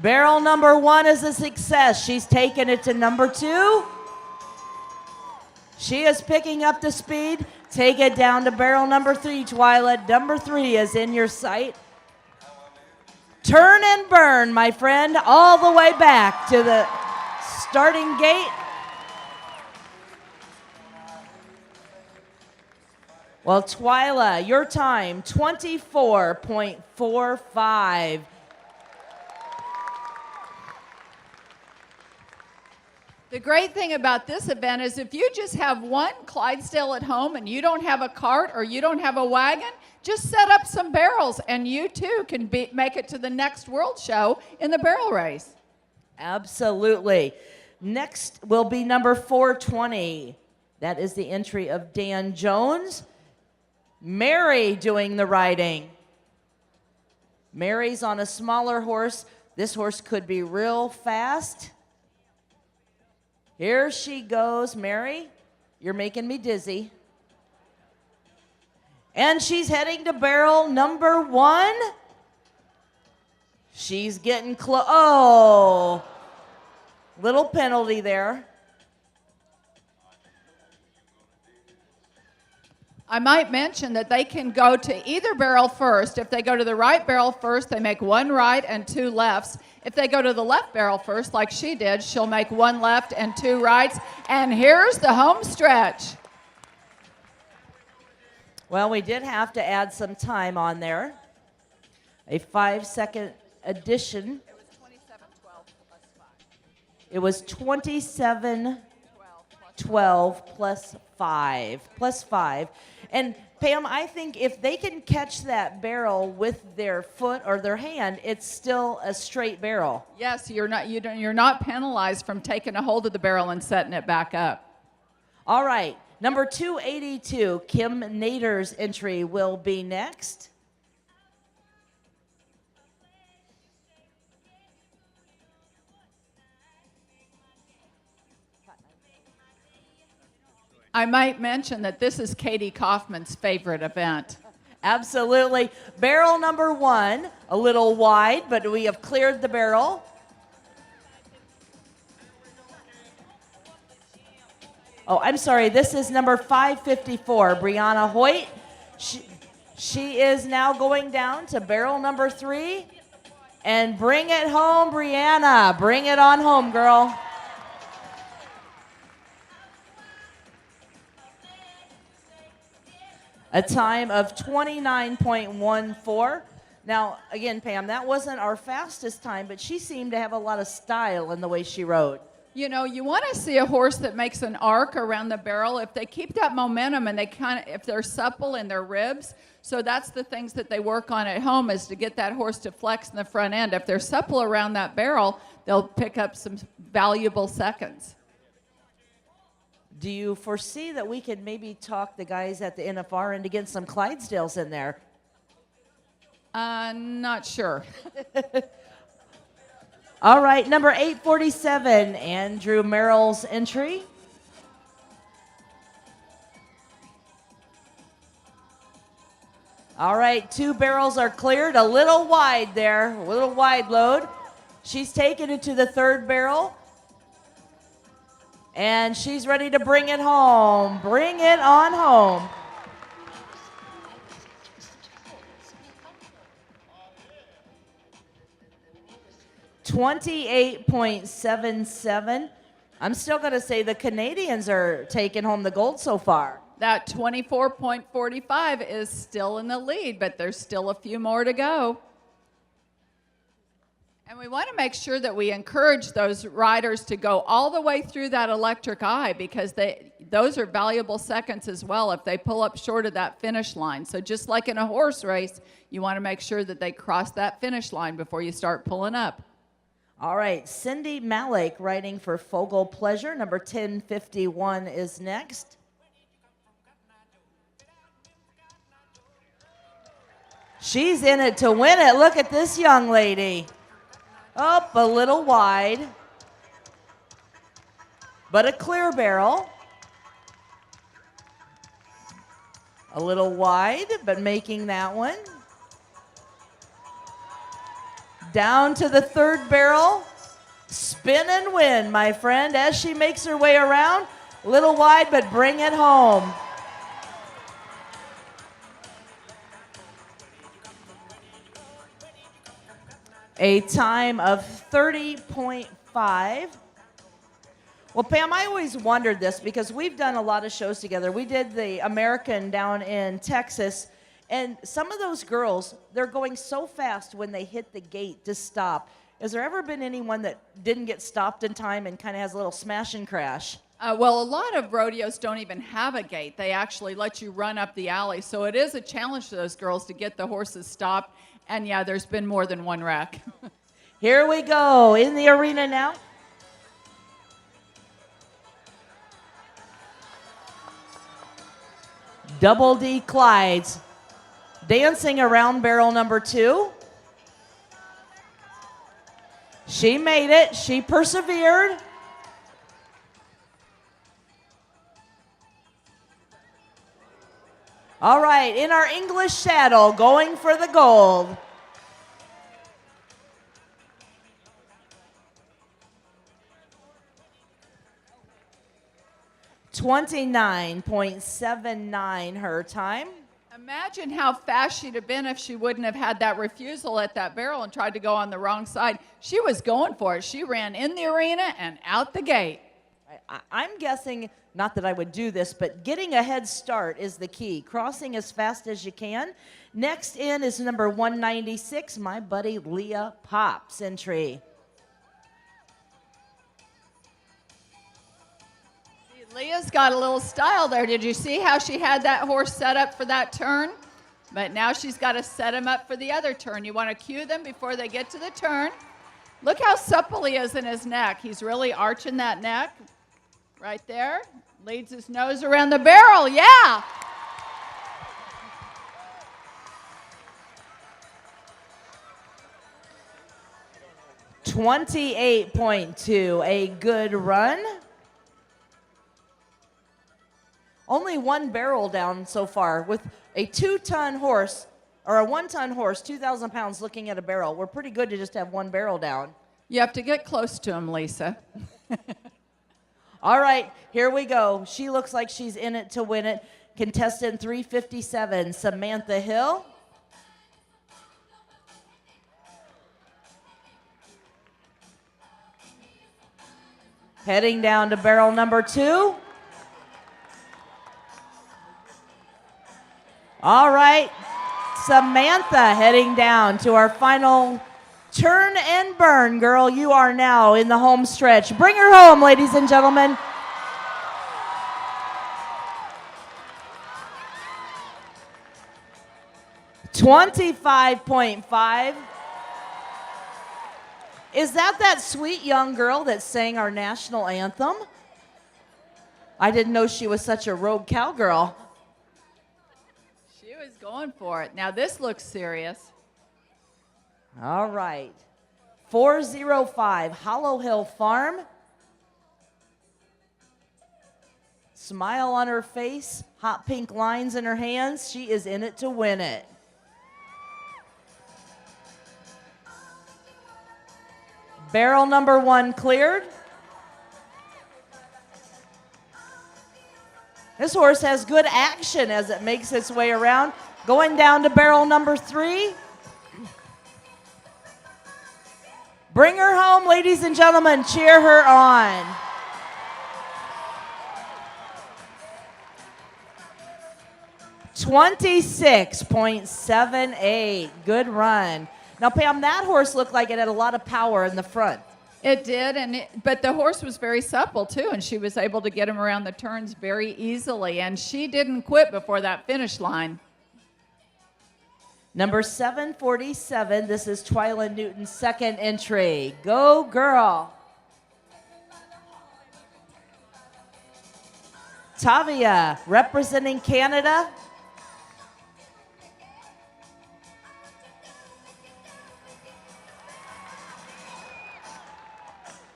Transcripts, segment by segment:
Barrel number 1 is a success. She's taken it to number 2. She is picking up the speed. Take it down to barrel number 3, Twyla. Number 3 is in your sight. Turn and burn, my friend, all the way back to the starting gate. Well, Twyla, your time, 24.45. The great thing about this event is if you just have one Clydesdale at home and you don't have a cart or you don't have a wagon, just set up some barrels and you too can make it to the next World Show in the barrel race. Absolutely. Next will be number 420. That is the entry of Dan Jones. Mary doing the riding. Mary's on a smaller horse. This horse could be real fast. Here she goes, Mary. You're making me dizzy. And she's heading to barrel number 1. She's getting close. Oh, little penalty there. I might mention that they can go to either barrel first. If they go to the right barrel first, they make 1 right and 2 lefts. If they go to the left barrel first, like she did, she'll make 1 left and 2 rights. And here's the home stretch. Well, we did have to add some time on there. A 5-second addition. It was 27:12 plus 5. And Pam, I think if they can catch that barrel with their foot or their hand, it's still a straight barrel. Yes, you're not penalized from taking a hold of the barrel and setting it back up. All right, number 282, Kim Nader's entry will be next. I might mention that this is Katie Kaufman's favorite event. Absolutely. Barrel number 1, a little wide, but we have cleared the barrel. Oh, I'm sorry. This is number 554, Brianna Hoyt. She is now going down to barrel number 3. And bring it home, Brianna. Bring it on home, girl. A time of 29.14. Now, again, Pam, that wasn't our fastest time, but she seemed to have a lot of style in the way she rode. You know, you want to see a horse that makes an arc around the barrel. If they keep that momentum and if they're supple in their ribs, so that's the things that they work on at home is to get that horse to flex in the front end. If they're supple around that barrel, they'll pick up some valuable seconds. Do you foresee that we could maybe talk the guys at the NFR into getting some Clydesdales in there? Not sure. All right, number 847, Andrew Merrill's entry. All right, 2 barrels are cleared. A little wide there, a little wide load. She's taken it to the 3rd barrel. And she's ready to bring it home. Bring it on home. $28.77. I'm still going to say the Canadians are taking home the gold so far. That 24.45 is still in the lead, but there's still a few more to go. And we want to make sure that we encourage those riders to go all the way through that electric eye because those are valuable seconds as well if they pull up short of that finish line. So just like in a horse race, you want to make sure that they cross that finish line before you start pulling up. All right, Cindy Malik riding for Fogle Pleasure. Number 1051 is next. She's in it to win it. Look at this young lady. Up a little wide, but a clear barrel. A little wide, but making that one. Down to the third barrel. Spin and win, my friend, as she makes her way around. Little wide, but bring it home. A time of 30.5. Well, Pam, I always wondered this because we've done a lot of shows together. We did the American down in Texas, and some of those girls, they're going so fast when they hit the gate to stop. Has there ever been anyone that didn't get stopped in time and kind of has a little smash and crash? Well, a lot of rodeos don't even have a gate. They actually let you run up the alley. So it is a challenge to those girls to get the horses stopped. And yeah, there's been more than one wreck. Here we go in the arena now. Double D Clydes dancing around barrel number 2. She made it. She persevered. All right, in our English saddle, going for the gold. .79 her time. Imagine how fast she'd have been if she wouldn't have had that refusal at that barrel and tried to go on the wrong side. She was going for it. She ran in the arena and out the gate. I'm guessing, not that I would do this, but getting a head start is the key. Crossing as fast as you can. Next in is number 196, my buddy Leah Pop's entry. Leah's got a little style there. Did you see how she had that horse set up for that turn? But now she's got to set him up for the other turn. You want to cue them before they get to the turn. Look how supple he is in his neck. He's really arching that neck right there. Leads his nose around the barrel. Yeah. .28, a good run. Only one barrel down so far with a 2-ton horse, or a 1-ton horse, 2,000 pounds looking at a barrel. We're pretty good to just have one barrel down. You have to get close to him, Lisa. All right, here we go. She looks like she's in it to win it. Contestant 357, Samantha Hill. Heading down to barrel number 2. All right, Samantha heading down to our final turn and burn. Girl, you are now in the home stretch. Bring her home, ladies and gentlemen. .25. Is that sweet young girl that sang our national anthem? I didn't know she was such a rogue cowgirl. She was going for it. Now this looks serious. All right. 405, Hollow Hill Farm. Smile on her face, hot pink lines in her hands. She is in it to win it. Barrel number 1 cleared. This horse has good action as it makes its way around. Going down to barrel number 3. Bring her home, ladies and gentlemen. Cheer her on. .26.78. Good run. Now, Pam, that horse looked like it had a lot of power in the front. It did, but the horse was very supple, too, and she was able to get him around the turns very easily, and she didn't quit before that finish line. Number 747, this is Twyla Newton's second entry. Go, girl. Tavia, representing Canada.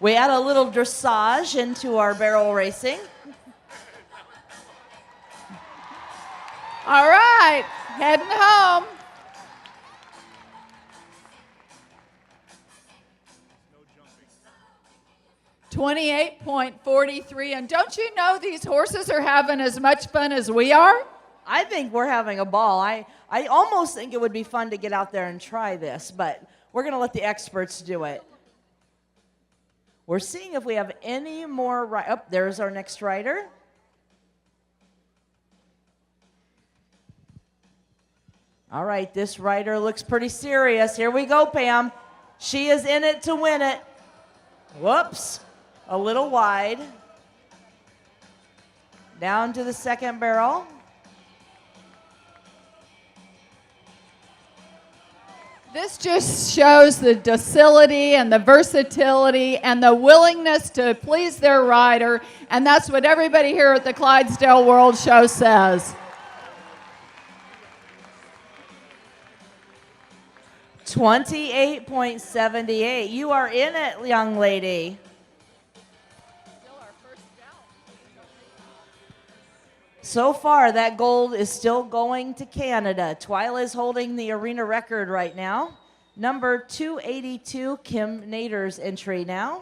We add a little dressage into our barrel racing. All right, heading home. 28.43. And don't you know these horses are having as much fun as we are? I think we're having a ball. I almost think it would be fun to get out there and try this, but we're going to let the experts do it. We're seeing if we have any more. Oh, there's our next rider. All right, this rider looks pretty serious. Here we go, Pam. She is in it to win it. Whoops, a little wide. Down to the second barrel. This just shows the docility and the versatility and the willingness to please their rider, and that's what everybody here at the Clydesdale World Show says. 28.78. You are in it, young lady. So far, that gold is still going to Canada. Twyla is holding the arena record right now. Number 282, Kim Nader's entry now.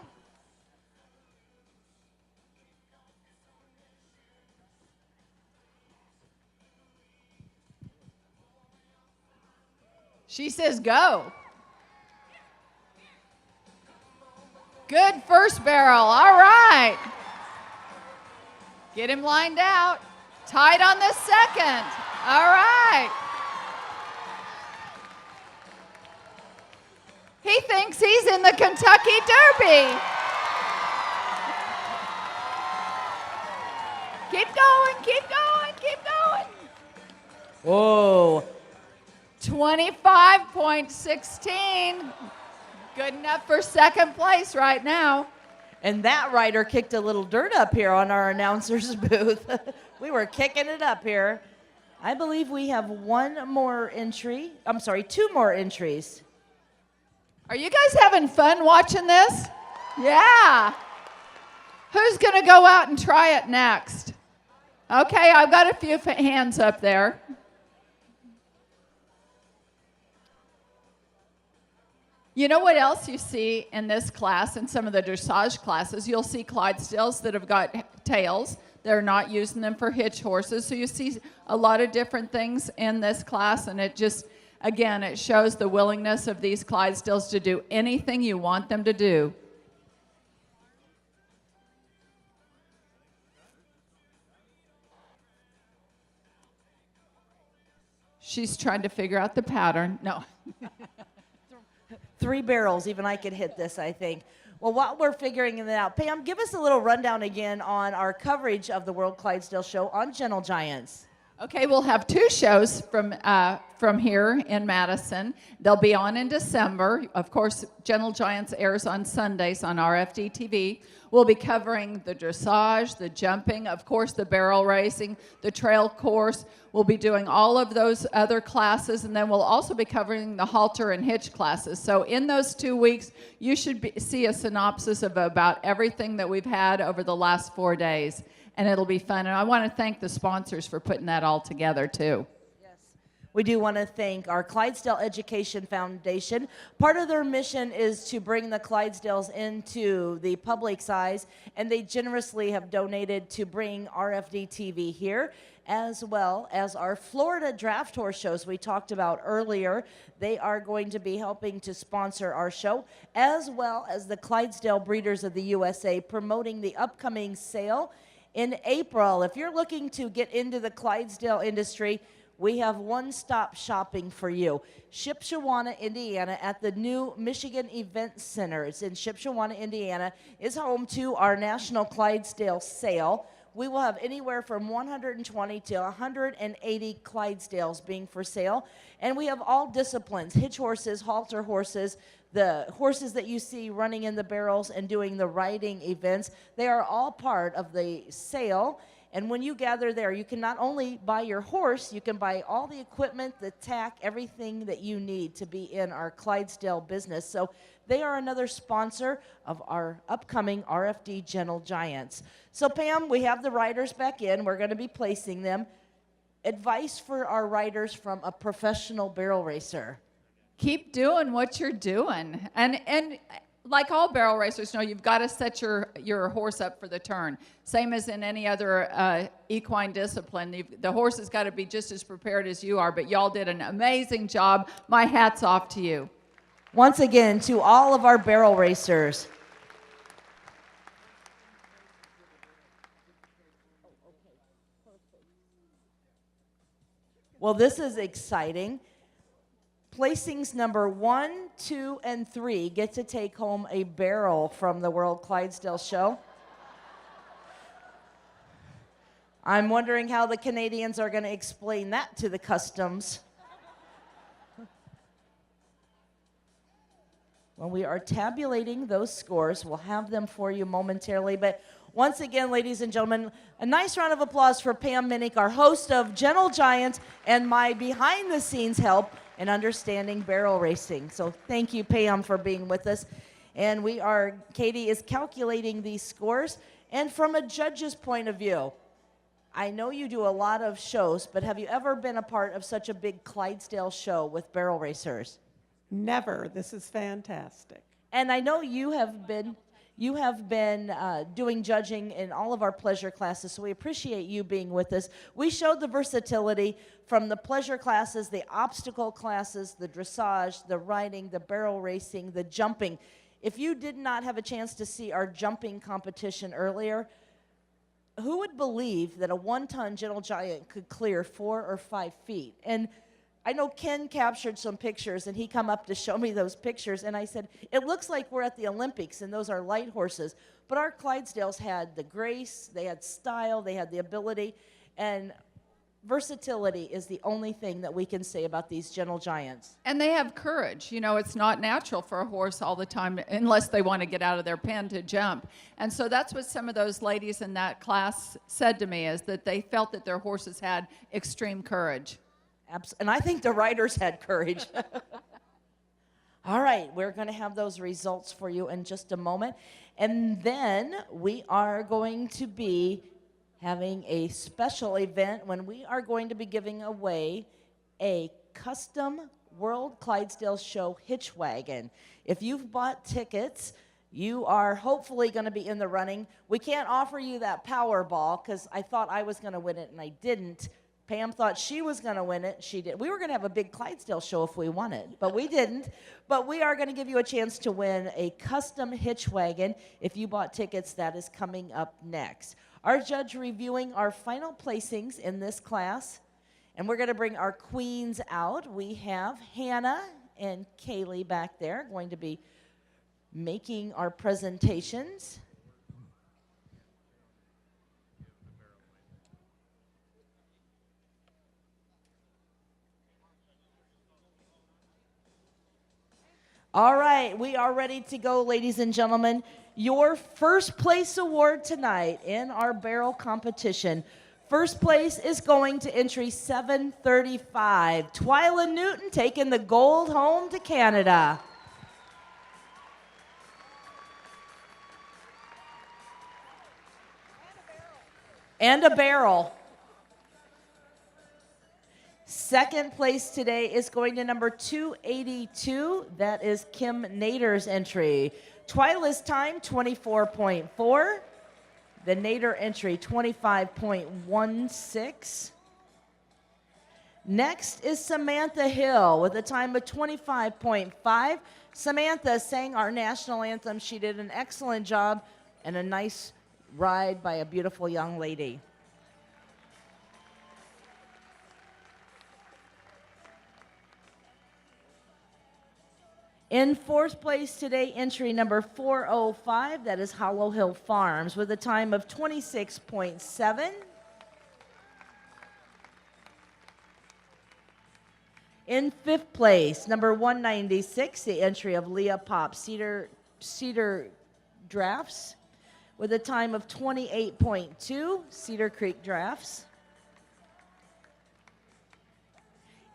She says go. Good first barrel. All right. Get him lined out. Tight on the second. All right. He thinks he's in the Kentucky Derby. Keep going, keep going, keep going. Whoa. 25.16. Good enough for second place right now. And that rider kicked a little dirt up here on our announcer's booth. We were kicking it up here. I believe we have one more entry. I'm sorry, two more entries. Are you guys having fun watching this? Yeah. Who's going to go out and try it next? Okay, I've got a few hands up there. You know what else you see in this class, in some of the dressage classes? You'll see Clydesdales that have got tails. They're not using them for hitch horses. So you see a lot of different things in this class, and it just, again, it shows the willingness of these Clydesdales to do anything you want them to do. She's trying to figure out the pattern. No. 3 barrels, even I could hit this, I think. Well, while we're figuring it out, Pam, give us a little rundown again on our coverage of the World Clydesdale Show on Gentle Giants. Okay, we'll have 2 shows from here in Madison. They'll be on in December. Of course, Gentle Giants airs on Sundays on RFD TV. We'll be covering the dressage, the jumping, of course, the barrel racing, the trail course. We'll be doing all of those other classes, and then we'll also be covering the halter and hitch classes. So in those 2 weeks, you should see a synopsis of about everything that we've had over the last 4 days. And it'll be fun. And I want to thank the sponsors for putting that all together, too. Yes. We do want to thank our Clydesdale Education Foundation. Part of their mission is to bring the Clydesdales into the public's eyes, and they generously have donated to bring RFD TV here, as well as our Florida draft horse shows we talked about earlier. They are going to be helping to sponsor our show, as well as the Clydesdale Breeders of the USA promoting the upcoming sale in April. If you're looking to get into the Clydesdale industry, we have one-stop shopping for you. Shipshewana, Indiana, at the new Michigan Event Center. It's in Shipshewana, Indiana, is home to our National Clydesdale Sale. We will have anywhere from 120 to 180 Clydesdales being for sale. And we have all disciplines, hitch horses, halter horses, the horses that you see running in the barrels and doing the riding events. They are all part of the sale. And when you gather there, you can not only buy your horse, you can buy all the equipment, the tack, everything that you need to be in our Clydesdale business. So they are another sponsor of our upcoming RFD Gentle Giants. So Pam, we have the riders back in. We're going to be placing them. Advice for our riders from a professional barrel racer. Keep doing what you're doing. And like all barrel racers know, you've got to set your horse up for the turn. Same as in any other equine discipline. The horse has got to be just as prepared as you are, but y'all did an amazing job. My hat's off to you. Once again, to all of our barrel racers. Well, this is exciting. Placings number 1, 2, and 3 get to take home a barrel from the World Clydesdale Show. I'm wondering how the Canadians are going to explain that to the customs. When we are tabulating those scores, we'll have them for you momentarily. But once again, ladies and gentlemen, a nice round of applause for Pam Minnick, our host of Gentle Giant, and my behind-the-scenes help in understanding barrel racing. So thank you, Pam, for being with us. And Katie is calculating these scores. And from a judge's point of view, I know you do a lot of shows, but have you ever been a part of such a big Clydesdale show with barrel racers? Never. This is fantastic. And I know you have been doing judging in all of our pleasure classes, so we appreciate you being with us. We showed the versatility from the pleasure classes, the obstacle classes, the dressage, the riding, the barrel racing, the jumping. If you did not have a chance to see our jumping competition earlier, who would believe that a 1-ton Gentle Giant could clear 4 or 5 feet? And I know Ken captured some pictures, and he come up to show me those pictures, and I said, it looks like we're at the Olympics, and those are light horses. But our Clydesdales had the grace, they had style, they had the ability, and versatility is the only thing that we can say about these Gentle Giants. And they have courage. You know, it's not natural for a horse all the time unless they want to get out of their pen to jump. And so that's what some of those ladies in that class said to me, is that they felt that their horses had extreme courage. And I think the riders had courage. All right, we're going to have those results for you in just a moment. And then we are going to be having a special event when we are going to be giving away a custom World Clydesdale Show hitch wagon. If you've bought tickets, you are hopefully going to be in the running. We can't offer you that Powerball because I thought I was going to win it and I didn't. Pam thought she was going to win it. She did. We were going to have a big Clydesdale show if we won it, but we didn't. But we are going to give you a chance to win a custom hitch wagon. If you bought tickets, that is coming up next. Our judge reviewing our final placings in this class, and we're going to bring our queens out. We have Hannah and Kaylee back there going to be making our presentations. All right, we are ready to go, ladies and gentlemen. Your first place award tonight in our barrel competition. First place is going to entry 735. Twyla Newton taking the gold home to Canada. And a barrel. Second place today is going to number 282. That is Kim Nader's entry. Twyla's time, 24.4. The Nader entry, 25.16. Next is Samantha Hill with a time of 25.5. Samantha sang our national anthem. She did an excellent job and a nice ride by a beautiful young lady. In fourth place today, entry number 405, that is Hollow Hill Farms, with a time of 26.7. In fifth place, number 196, the entry of Leah Pop Cedar Drafts, with a time of 28.2, Cedar Creek Drafts.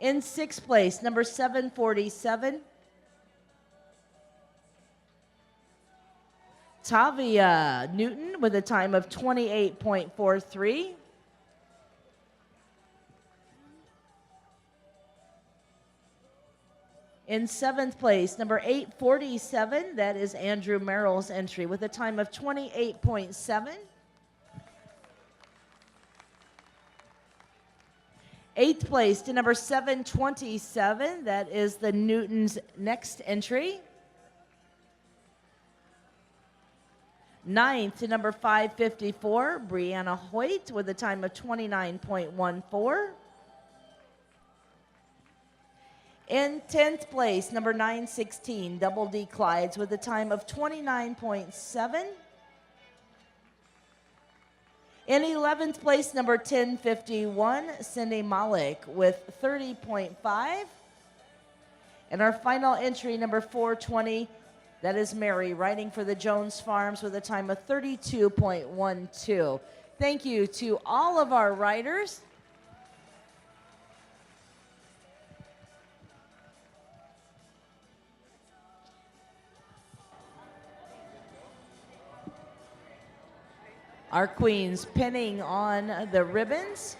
In sixth place, number 747, Tavia Newton, with a time of 28.43. In 7th place, number 847, that is Andrew Merrill's entry with a time of 28.7. 8th place to number 727, that is the Newton's next entry. 9th to number 554, Brianna Hoyt with a time of 29.14. In 10th place, number 916, Double D Clydes with a time of 29.7. In 11th place, number 1051, Cindy Malik with 30.5. And our final entry, number 420, that is Mary, riding for the Jones Farms with a time of 32.12. Thank you to all of our riders. Our queens pinning on the ribbons.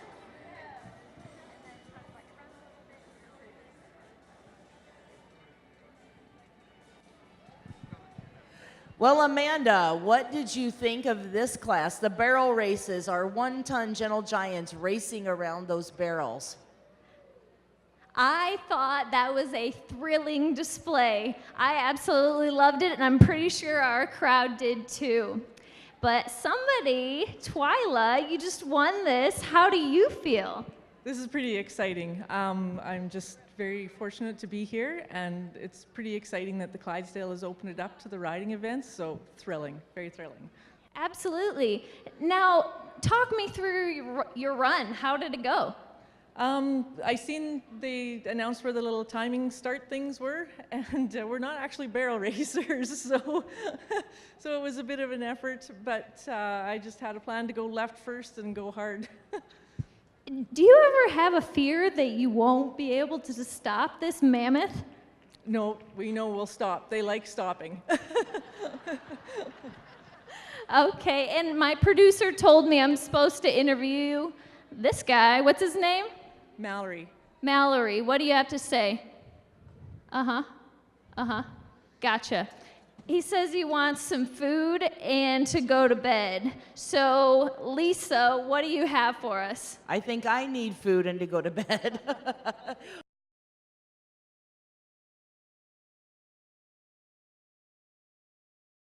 Well, Amanda, what did you think of this class? The barrel races, our 1-ton Gentle Giants racing around those barrels. I thought that was a thrilling display. I absolutely loved it, and I'm pretty sure our crowd did too. But somebody, Twyla, you just won this. How do you feel? This is pretty exciting. I'm just very fortunate to be here, and it's pretty exciting that the Clydesdale has opened it up to the riding events, so thrilling, very thrilling. Absolutely. Now, talk me through your run. How did it go? I seen they announced where the little timing start things were, and we're not actually barrel racers, so so it was a bit of an effort, but I just had a plan to go left first and go hard. Do you ever have a fear that you won't be able to stop this mammoth? No, we know we'll stop. They like stopping. Okay, and my producer told me I'm supposed to interview this guy. What's his name? Mallory. Mallory. What do you have to say? Gotcha. He says he wants some food and to go to bed. So, Lisa, what do you have for us? I think I need food and to go to bed.